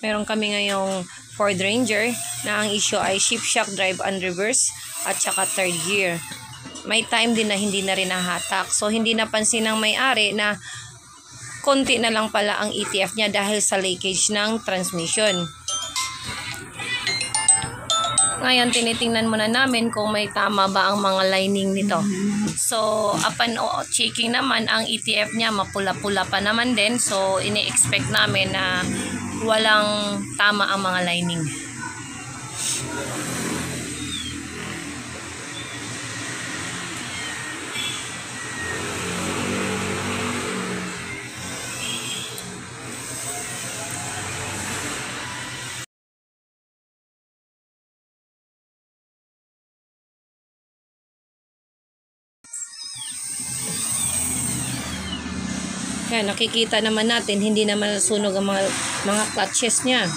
Meron kami ngayong Ford Ranger na ang issue ay shift shock, drive and reverse at saka third gear. May time din na hindi na rin nahatak. So hindi napansin ng may-ari na konti na lang pala ang ETF niya dahil sa leakage ng transmission. Ngayon, tinitingnan muna namin kung may tama ba ang mga lining nito. So, upon checking naman, ang ETF niya mapula-pula pa naman din. So, ini-expect namin na walang tama ang mga lining. Kaya nakikita naman natin, hindi naman sunog ang mga clutches niya.